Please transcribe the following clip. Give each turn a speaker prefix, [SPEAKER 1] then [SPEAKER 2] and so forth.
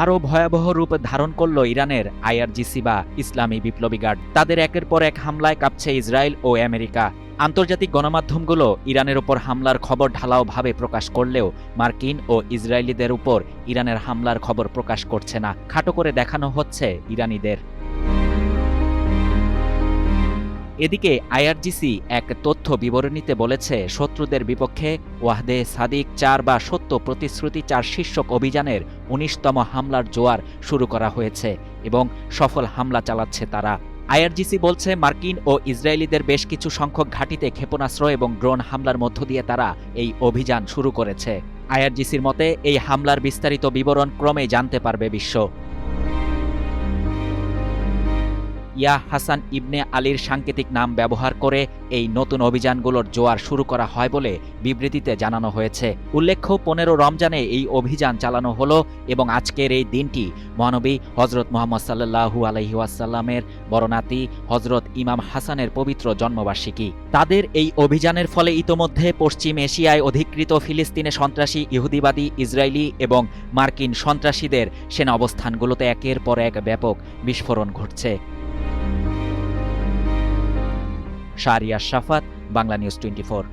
[SPEAKER 1] আরও ভয়াবহ রূপ ধারণ করল ইরানের আইআরজিসি বা ইসলামী বিপ্লবী গার্ড। তাদের একের পর এক হামলায় কাঁপছে ইসরায়েল ও আমেরিকা। আন্তর্জাতিক গণমাধ্যমগুলো ইরানের ওপর হামলার খবর ঢালাওভাবে প্রকাশ করলেও মার্কিন ও ইসরায়েলিদের উপর ইরানের হামলার খবর প্রকাশ করছে না, খাটো করে দেখানো হচ্ছে ইরানিদের। এদিকে আইআরজিসি এক তথ্য বিবরণীতে বলেছে, শত্রুদের বিপক্ষে ওয়াহদে সাদিক ৪ বা সত্য প্রতিশ্রুতি ৪ শীর্ষক অভিযানের ১৯তম হামলার জোয়ার শুরু করা হয়েছে এবং সফল হামলা চালাচ্ছে তারা। আইআরজিসি বলছে, মার্কিন ও ইসরায়েলিদের বেশ কিছু সংখ্যক ঘাঁটিতে ক্ষেপণাস্ত্র এবং ড্রোন হামলার মধ্য দিয়ে তারা এই অভিযান শুরু করেছে। আইআরজিসির মতে, এই হামলার বিস্তারিত বিবরণ ক্রমেই জানতে পারবে বিশ্ব। ইয়া হাসান ইবনে আলীর সাংকেতিক নাম ব্যবহার করে এই নতুন অভিযানগুলোর জোয়ার শুরু করা হয় বলে বিবৃতিতে জানানো হয়েছে। উল্লেখ্য, ১৫ রমজানে এই অভিযান চালানো হলো এবং আজকের এই দিনটি মহানবী হজরত মুহাম্মদ সাল্লাল্লাহু আলাইহি ওয়াসাল্লামের বড়নাতি হজরত ইমাম হাসানের পবিত্র জন্মবার্ষিকী। তাদের এই অভিযানের ফলে ইতোমধ্যে পশ্চিম এশিয়ায় অধিকৃত ফিলিস্তিনে সন্ত্রাসী ইহুদিবাদী ইসরায়েলি এবং মার্কিন সন্ত্রাসীদের সেনা অবস্থানগুলোতে একের পর এক ব্যাপক বিস্ফোরণ ঘটছে। শাহরিয়ার শাফাত, বাংলা নিউজ 24।